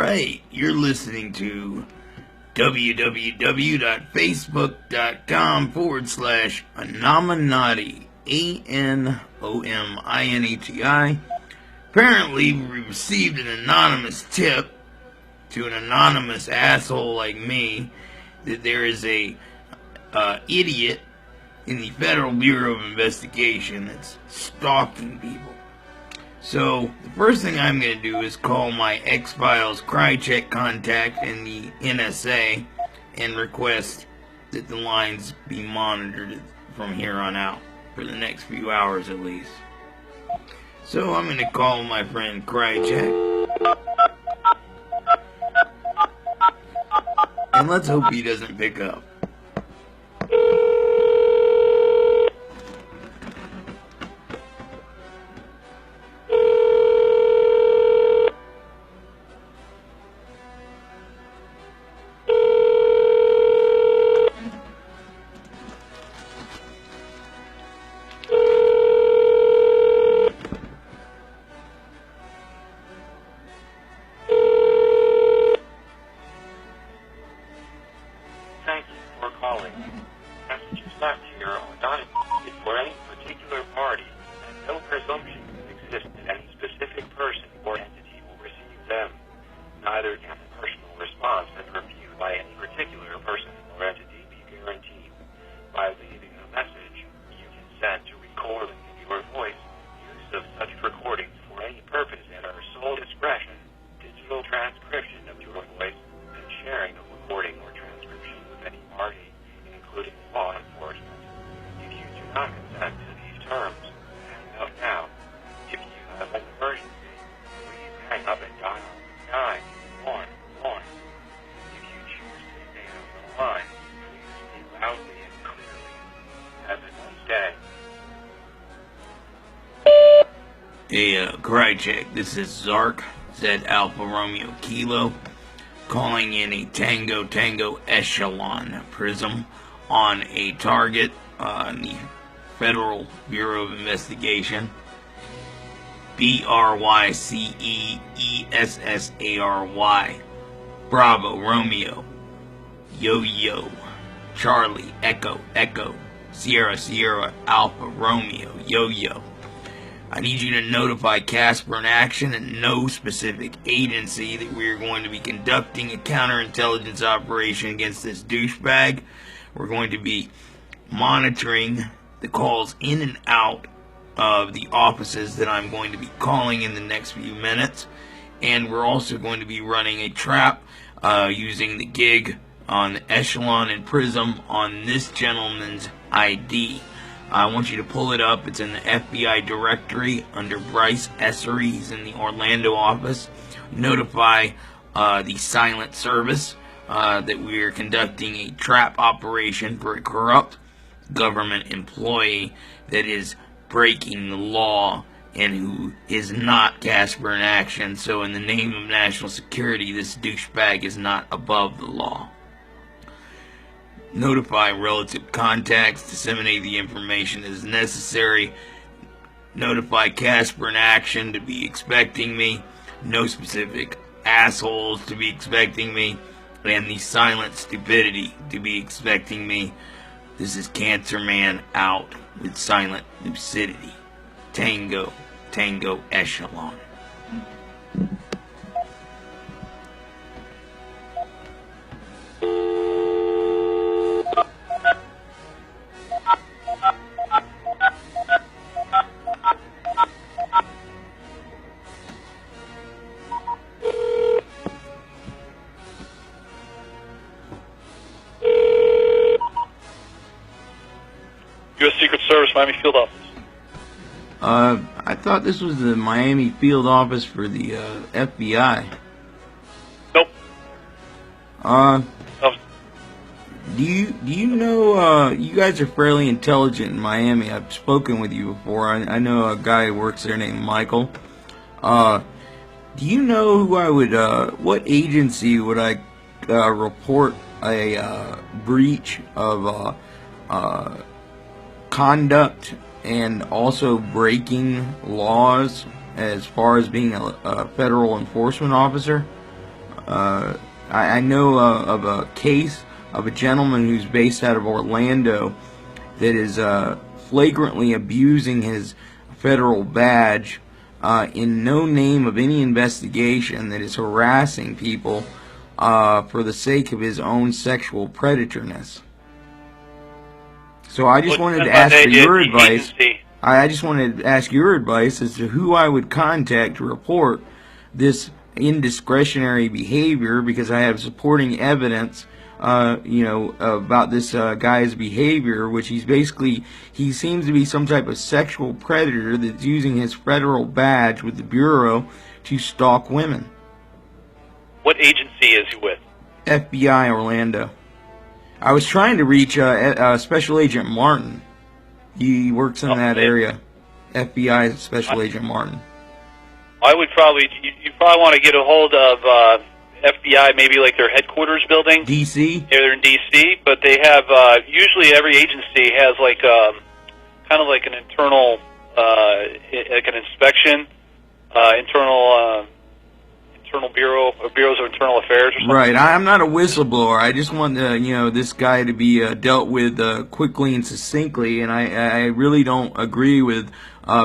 Alright, you're listening to www.facebook.com/Anominati, ANOMINETI. Apparently, we received an anonymous tip to an anonymous asshole like me that there is a idiot in the Federal Bureau of Investigation that's stalking people. So, the first thing I'm going to do is call my X-Files Krychek contact in the NSA and request that the lines be monitored from here on out, for the next few hours at least. So, I'm going to call my friend Krychek. And let's hope he doesn't pick up. Thank you for calling. Messages left here are not intended for any particular party, and no presumption exists that any specific person or entity will receive them. Neither can a personal response that reviewed by any particular person or entity be guaranteed. By leaving a message, you consent to recording your voice. Use of such recordings for any purpose at our sole discretion, digital transcription of your voice, and sharing of recording or transcription with any party, including law enforcement. If you do not consent to these terms, hang up now. If you have an emergency, please hang up and dial 911. If you choose to stay on the line, please speak loudly and clearly. Have a nice day. Hey, Krychek, this is Zark, Z Alpha Romeo Kilo, calling in a Tango Echelon prism on a target on the Federal Bureau of Investigation, BRYCEESSARY, Bravo Romeo, Yo-Yo, Charlie, Echo, Sierra, Alpha Romeo, Yo-Yo. I need you to notify Casper in Action and no specific agency that we are going to be conducting a counterintelligence operation against this douchebag. We're going to be monitoring the calls in and out of the offices that I'm going to be calling in the next few minutes. And we're also going to be running a trap using the gig on the Echelon and Prism on this gentleman's ID. I want you to pull it up. It's in the FBI directory under Bryce Essery. He's in the Orlando office. Notify the silent service that we are conducting a trap operation for a corrupt government employee that is breaking the law and who is not Casper in Action. So in the name of national security, this douchebag is not above the law. Notify relative contacts, disseminate the information as necessary. Notify Casper in Action to be expecting me. No specific assholes to be expecting me. And the silent stupidity to be expecting me. This is Cancer Man out with silent lucidity. Tango Echelon. U.S. Secret Service, Miami Field Office. I thought this was the Miami field office for the FBI. Nope. No. Do you know, you guys are fairly intelligent in Miami. I've spoken with you before. I know a guy who works there named Michael. Do you know who I would, what agency would I report a breach of conduct and also breaking laws as far as being a federal enforcement officer? I know of a case of a gentleman who's based out of Orlando that is flagrantly abusing his federal badge in no name of any investigation, that is harassing people for the sake of his own sexual predatorness. So I just wanted to ask for your advice. I just wanted to ask your advice as to who I would contact to report this indiscretionary behavior, because I have supporting evidence, about this guy's behavior, which he seems to be some type of sexual predator that's using his federal badge with the Bureau to stalk women. What agency is he with? FBI Orlando. I was trying to reach Special Agent Martin. He works in that area. FBI Special Agent Martin. I would probably, you probably want to get a hold of FBI, maybe like their headquarters building. DC? They're in DC, but they have, usually every agency has like, kind of like an internal, like an inspection, internal bureaus of internal affairs or something. Right. I'm not a whistleblower. I just want this guy to be dealt with quickly and succinctly, and I really don't agree with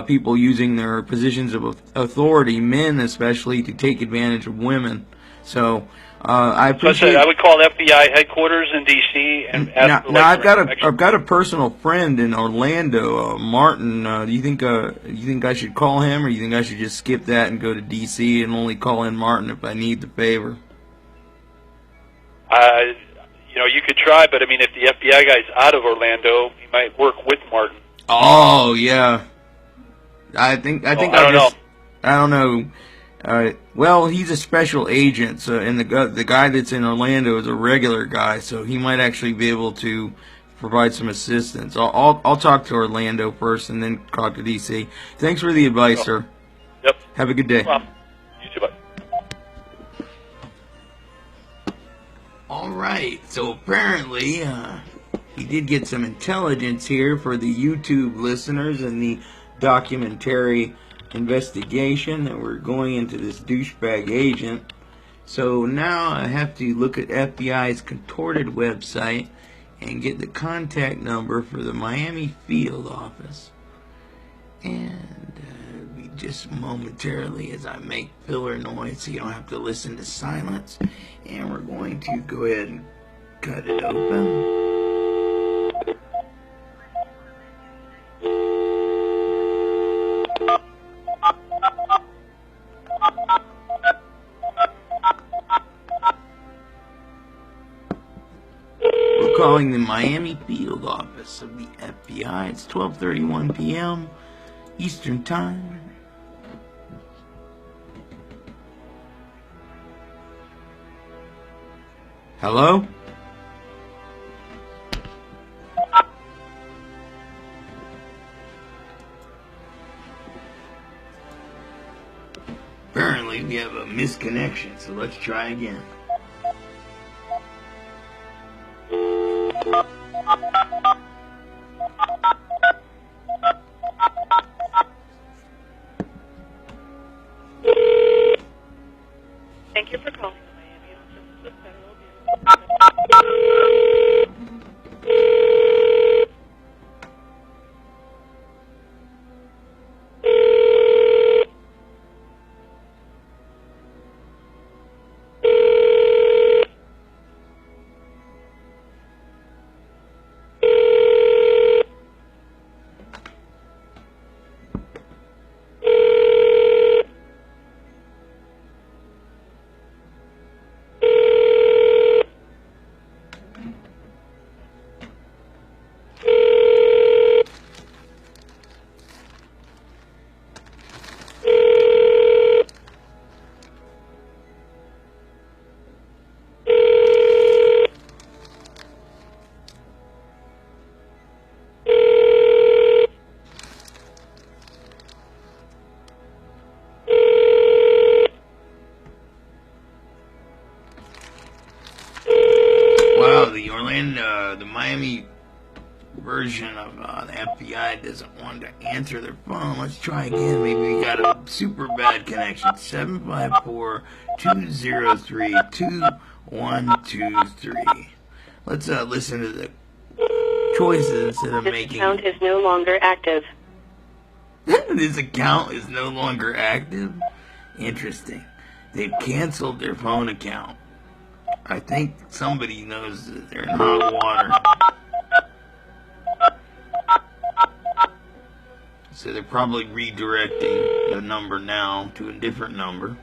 people using their positions of authority, men especially, to take advantage of women. So I appreciate. I would call FBI headquarters in DC and ask. Now I've got a personal friend in Orlando, Martin. Do you think I should call him, or do you think I should just skip that and go to DC and only call in Martin if I need the favor? You could try, but I mean, if the FBI guy's out of Orlando, he might work with Martin. Oh yeah, I don't know. Well, he's a special agent, so, and the guy that's in Orlando is a regular guy, so he might actually be able to provide some assistance. I'll talk to Orlando first, and then talk to DC. Thanks for the advice, sir. Yep. Have a good day. Well, you too, bye. All right. So apparently, he did get some intelligence here for the YouTube listeners and the documentary investigation that we're going into this douchebag agent. So now I have to look at FBI's contorted website and get the contact number for the Miami field office. And be just momentarily as I make filler noise so you don't have to listen to silence. And we're going to go ahead and cut it open. Calling the Miami field office of the FBI. It's 12:31 p.m. Eastern Time. Hello? Apparently we have a misconnection, so let's try again. Thank you for calling the Miami office of Federal version of the FBI doesn't want to answer their phone. Let's try again. Maybe we got a super bad connection. 754-203-2123. Let's listen to the choices instead of This making... account is no longer active. This account is no longer active? Interesting. They've canceled their phone account. I think somebody knows that they're in hot water. So they're probably redirecting the number now to a different number.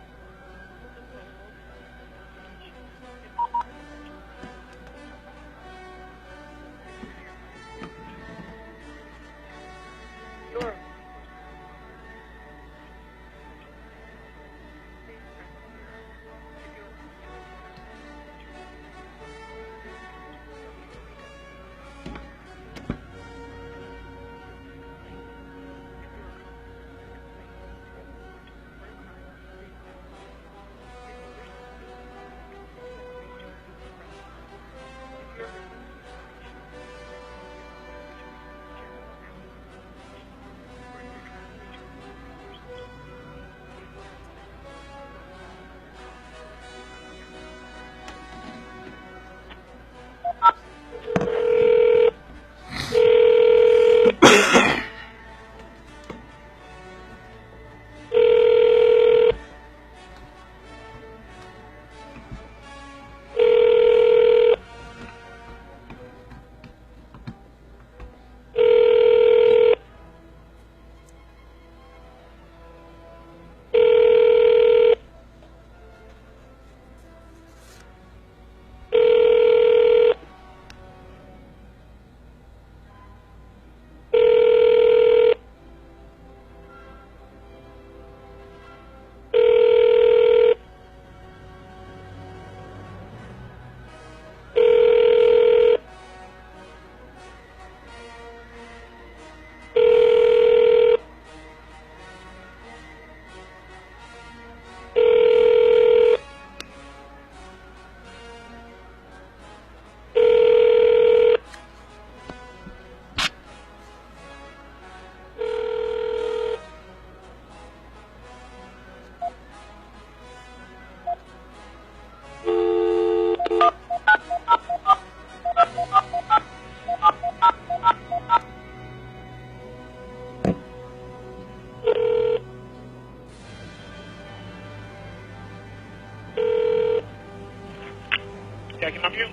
Yeah, can I help you?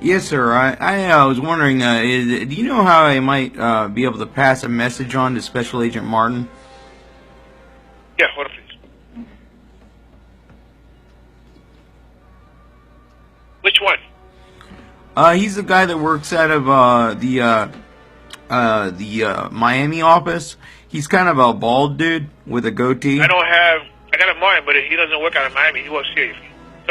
Yes, sir. I was wondering, do you know how I might be able to pass a message on to Special Agent Martin? Yeah, hold on, please. Which one? He's the guy that works out of the Miami office. He's kind of a bald dude with a goatee. I got a Martin, but he doesn't work out of Miami. He works here. If you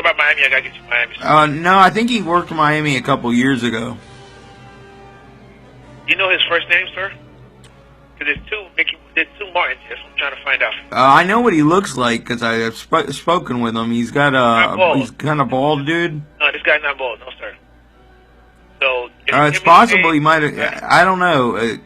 talk about Miami, I gotta get you Miami. No, I think he worked in Miami a couple years ago. You know his first name, sir? Because there's two Martins here, so I'm trying to find out. I know what he looks like because I have spoken with him. He's got he's kind of bald dude. No, this guy's not bald. No, sir. So It's possible he might have. I don't know.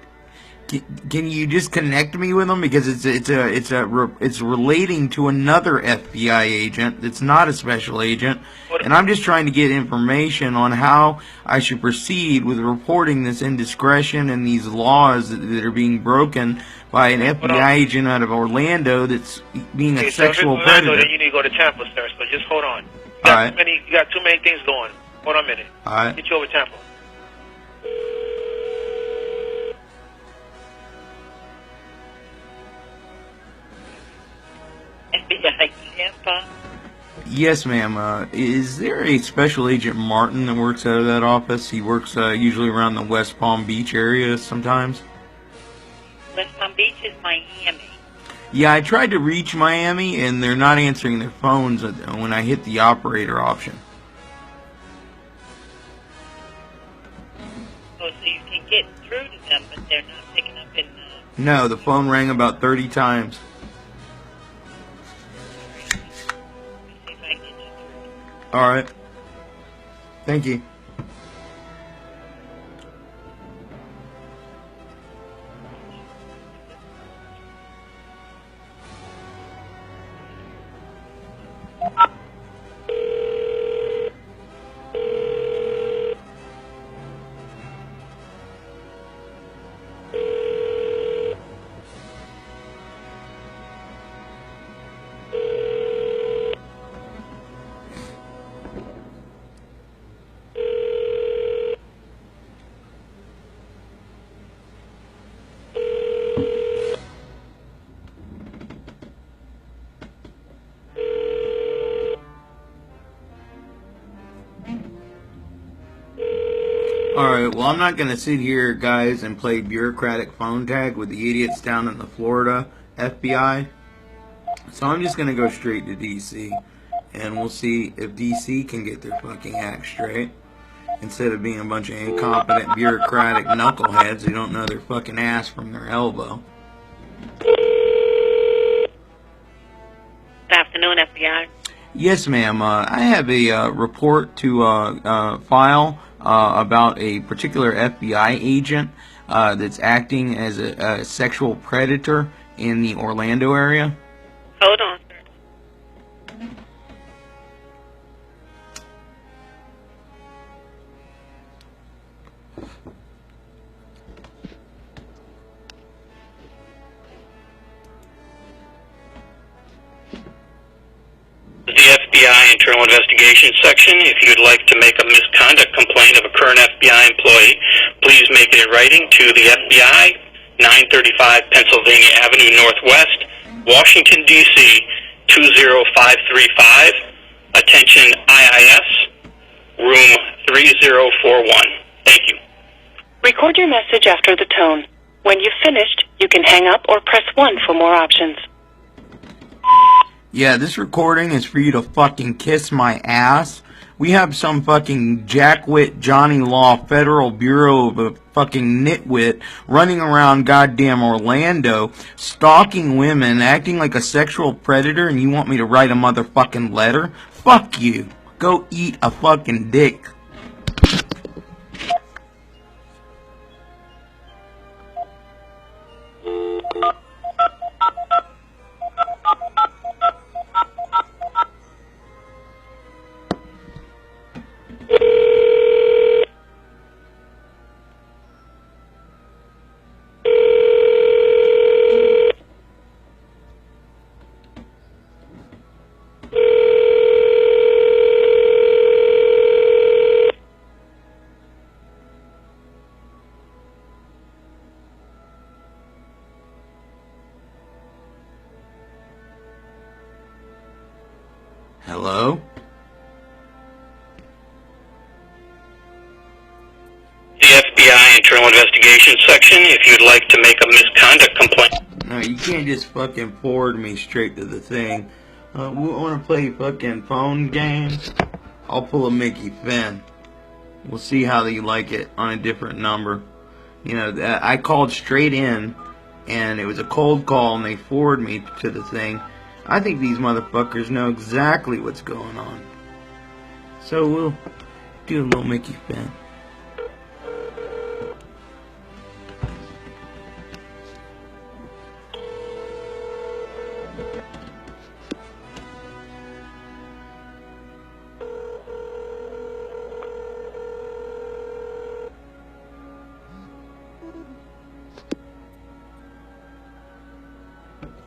Can you just connect me with him because it's relating to another FBI agent that's not a special agent, and I'm just trying to get information on how I should proceed with reporting this indiscretion and these laws that are being broken by an FBI agent out of Orlando that's being a sexual predator. Then you need to go to Tampa, sir. So just hold on. You got too many things going. Hold on a minute. All right. Get you over to Tampa. FBI Tampa. Yes, ma'am. Is there a Special Agent Martin that works out of that office? He works usually around the West Palm Beach area sometimes. West Palm Beach is Miami. Yeah, I tried to reach Miami, and they're not answering their phones when I hit the operator option. Oh, so you can get through to them, but they're not picking up in the... No, the phone rang about 30 times. Let me see if I can get you through. All right. Thank you. Alright, well, I'm not going to sit here, guys, and play bureaucratic phone tag with the idiots down in the Florida FBI. So I'm just going to go straight to D.C. and we'll see if D.C. can get their fucking act straight instead of being a bunch of incompetent bureaucratic knuckleheads who don't know their fucking ass from their elbow. Good afternoon, FBI. Yes, ma'am. I have a report to file about a particular FBI agent that's acting as a sexual predator in the Orlando area. Hold on, sir. The FBI Internal Investigation Section. If you'd like to make a misconduct complaint of a current FBI employee, please make it in writing to the FBI, 935 Pennsylvania Avenue Northwest, Washington, D.C., 20535. Attention IIS, room 3041. Thank you. Record your message after the tone. When you've finished, you can hang up or press 1 for more options. Yeah, this recording is for you to fucking kiss my ass. We have some fucking jackwit Johnny Law Federal Bureau of a fucking nitwit running around goddamn Orlando, stalking women, acting like a sexual predator, and you want me to write a motherfucking letter? Fuck you. Go eat a fucking dick. Hello? The FBI Internal Investigation Section. If you'd like to make a misconduct complaint. No, you can't just fucking forward me straight to the thing. We want to play fucking phone games? I'll pull a Mickey Finn. We'll see how you like it on a different number. You know, I called straight in, and it was a cold call, and they forwarded me to the thing. I think these motherfuckers know exactly what's going on. So we'll do a little Mickey Finn.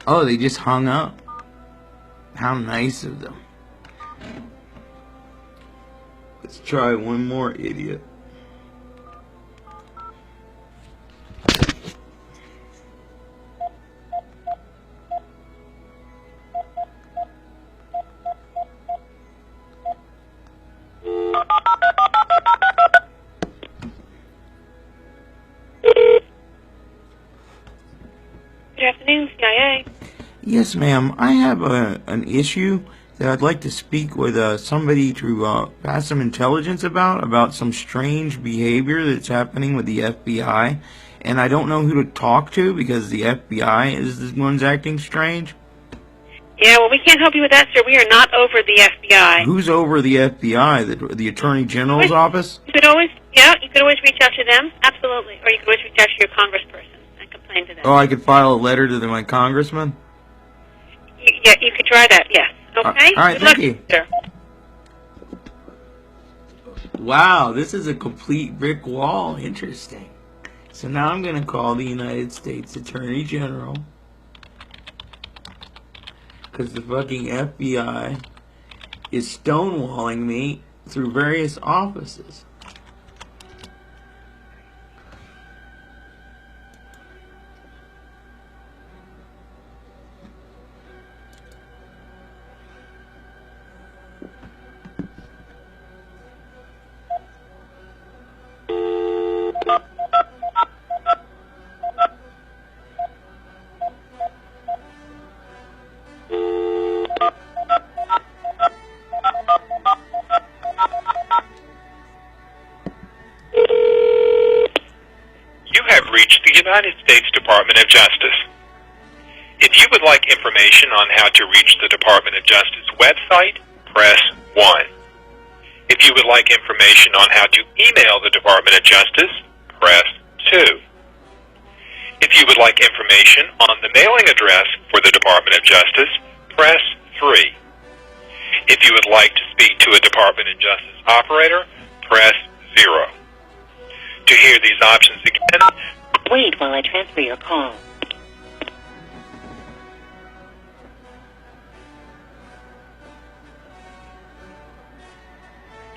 Oh, they just hung up. How nice of them. Let's try one more, idiot. Good afternoon, CIA. Yes, ma'am. I have an issue that I'd like to speak with somebody to pass some intelligence about some strange behavior that's happening with the FBI. And I don't know who to talk to because the FBI is the ones acting strange. Yeah, well, we can't help you with that, sir. We are not over the FBI. Who's over the FBI? The Attorney General's office? You could always reach out to them, absolutely. Or you could always reach out to your congressperson and complain to them. Oh, I could file a letter to my congressman? Yeah, you could try that, yes. Okay? All right, Good luck, thank you. sir. Wow, this is a complete brick wall. Interesting. So now I'm going to call the United States Attorney General. Because the fucking FBI is stonewalling me through various offices. United States Department of Justice. If you would like information on how to reach the Department of Justice website, press 1. If you would like information on how to email the Department of Justice, press 2. If you would like information on the mailing address for the Department of Justice, press 3. If you would like to speak to a Department of Justice operator, press 0. To hear these options again, wait while I transfer your call.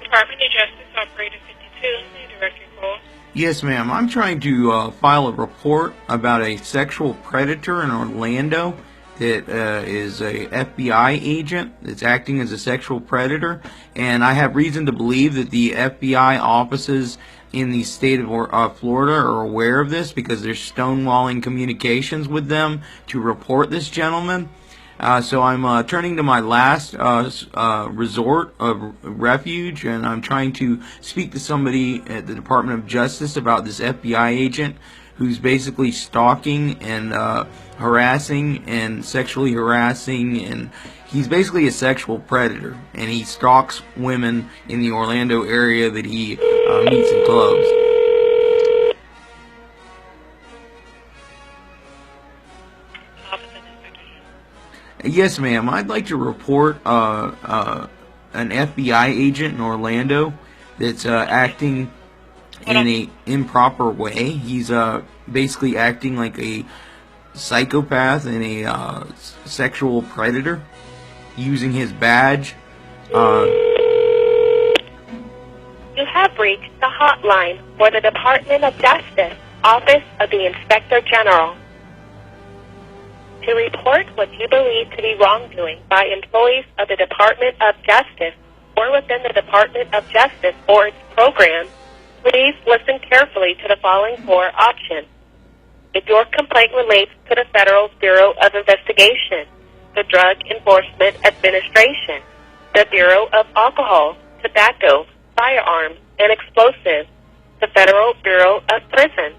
Department of Justice, Operator 52, may I direct your call? Yes, ma'am. I'm trying to file a report about a sexual predator in Orlando that is a FBI agent that's acting as a sexual predator, and I have reason to believe that the FBI offices in the state of Florida are aware of this because they're stonewalling communications with them to report this gentleman. So I'm turning to my last resort of refuge, and I'm trying to speak to somebody at the Department of Justice about this FBI agent who's basically stalking and harassing and sexually harassing, and he's basically a sexual predator, and he stalks women in the Orlando area that he meets in clubs. Yes, ma'am. I'd like to report an FBI agent in Orlando that's acting in an improper way. He's basically acting like a psychopath and a sexual predator, using his badge. You have reached the hotline for the Department of Justice, Office of the Inspector General. To report what you believe to be wrongdoing by employees of the Department of Justice or within the Department of Justice or its programs, please listen carefully to the following 4 options. If your complaint relates to the Federal Bureau of Investigation, the Drug Enforcement Administration, the Bureau of Alcohol, Tobacco, Firearms, and Explosives, the Federal Bureau of Prisons,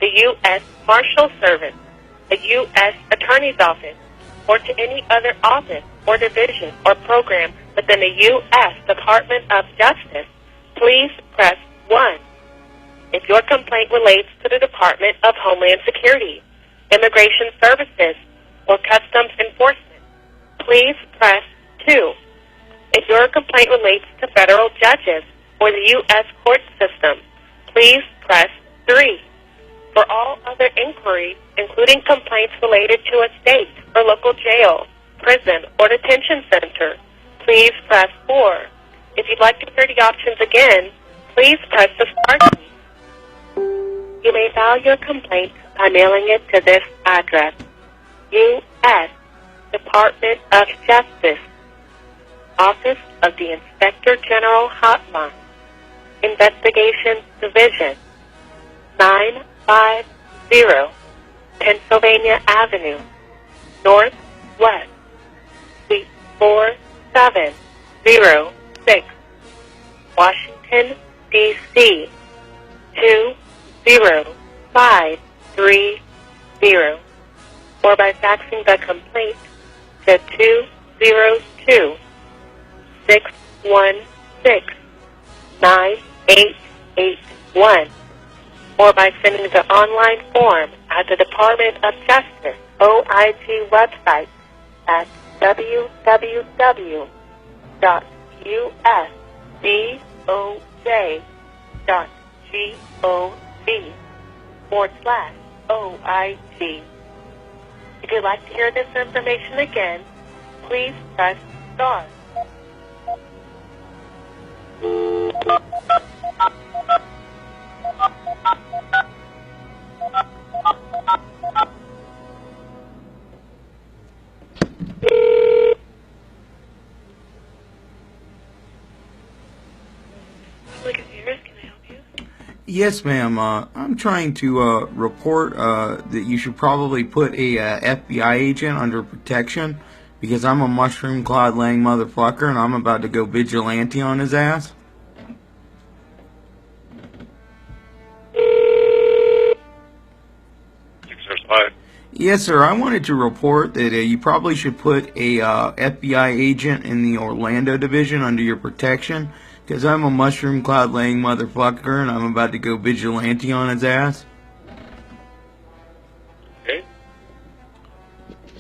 the U.S. Marshal Service, the U.S. Attorney's Office, or to any other office or division or program within the U.S. Department of Justice, please press 1. If your complaint relates to the Department of Homeland Security, Immigration Services, or Customs Enforcement, please press 2. If your complaint relates to federal judges or the U.S. court system, please press 3. For all other inquiries, including complaints related to a state or local jail, prison, or detention center, please press 4. If you'd like to hear the options again, please press the star key. You may file your complaint by mailing it to this address: U.S. Department of Justice, Office of the Inspector General Hotline, Investigations Division, 950 Pennsylvania Avenue, Northwest, Suite 4706, Washington, D.C. 20530, or by faxing the complaint to 202-616-9881, or by sending the online form at the Department of Justice OIG website at www.usdoj.gov/OIG. If you'd like to hear this information again, please press star. Yes, ma'am. I'm trying to report that you should probably put a FBI agent under protection because I'm a mushroom cloud laying motherfucker and I'm about to go vigilante on his ass. Yes, sir. I wanted to report that you probably should put a FBI agent in the Orlando division under your protection, because I'm a mushroom cloud laying motherfucker and I'm about to go vigilante on his ass. Okay.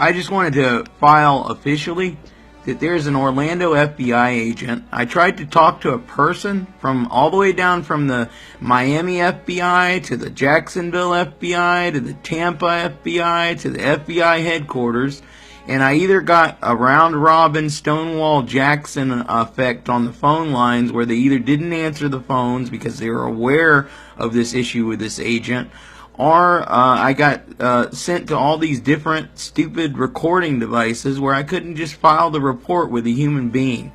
I just wanted to file officially that there's an Orlando FBI agent. I tried to talk to a person from all the way down from the Miami FBI to the Jacksonville FBI to the Tampa FBI to the FBI headquarters, and I either got a round robin Stonewall Jackson effect on the phone lines where they either didn't answer the phones because they were aware of this issue with this agent, or I got sent to all these different stupid recording devices where I couldn't just file the report with a human being.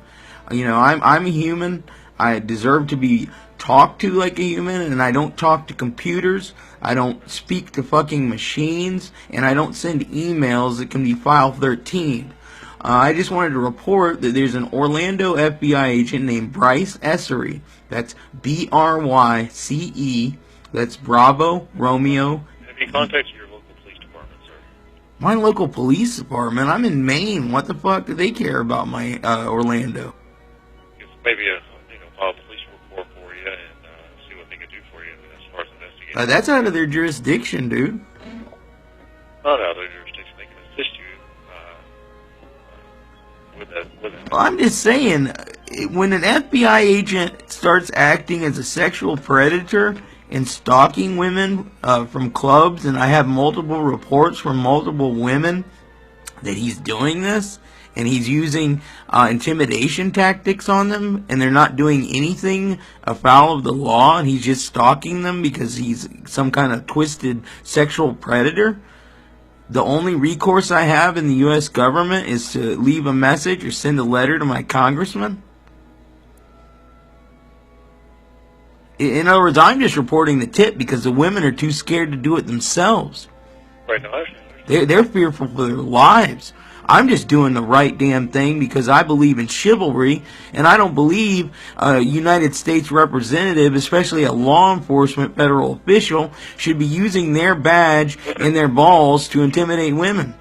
You know, I'm a human. I deserve to be talked to like a human, and I don't talk to computers. I don't speak to fucking machines, and I don't send emails that can be file 13. I just wanted to report that there's an Orlando FBI agent named Bryce Essery. That's B-R-Y-C-E. That's Bravo, Romeo. Have you contacted your local police department, sir? My local police department? I'm in Maine. What the fuck do they care about my Orlando? Guess maybe file a police report for you and see what they can do for you as far as investigating. That's out of their jurisdiction, dude. Not out of their jurisdiction. They can assist you with that. Well, I'm just saying, when an FBI agent starts acting as a sexual predator and stalking women from clubs, and I have multiple reports from multiple women that he's doing this, and he's using intimidation tactics on them, and they're not doing anything afoul of the law, and he's just stalking them because he's some kind of twisted sexual predator. The only recourse I have in the U.S. government is to leave a message or send a letter to my congressman. In other words, I'm just reporting the tip because the women are too scared to do it themselves. Right now, I understand. They're fearful for their lives. I'm just doing the right damn thing because I believe in chivalry, and I don't believe a United States representative, especially a law enforcement federal official, should be using their badge and their balls to intimidate women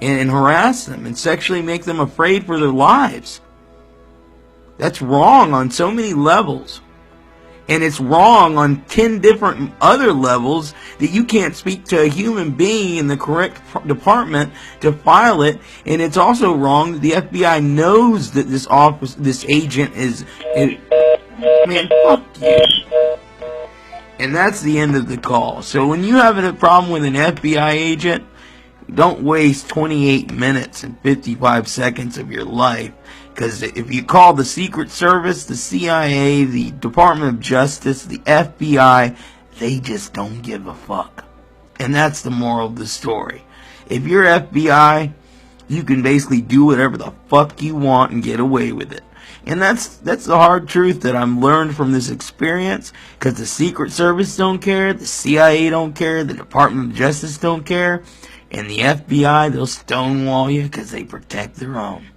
and harass them and sexually make them afraid for their lives. That's wrong on so many levels. And it's wrong on 10 different other levels that you can't speak to a human being in the correct department to file it. And it's also wrong that the FBI knows that this agent is, man, fuck you. And that's the end of the call. So when you have a problem with an FBI agent, don't waste 28 minutes and 55 seconds of your life. Because if you call the Secret Service, the CIA, the Department of Justice, the FBI, they just don't give a fuck. And that's the moral of the story. If you're FBI, you can basically do whatever the fuck you want and get away with it. And that's the hard truth that I've learned from this experience. Because the Secret Service don't care, the CIA don't care, the Department of Justice don't care, and the FBI, they'll stonewall you because they protect their own.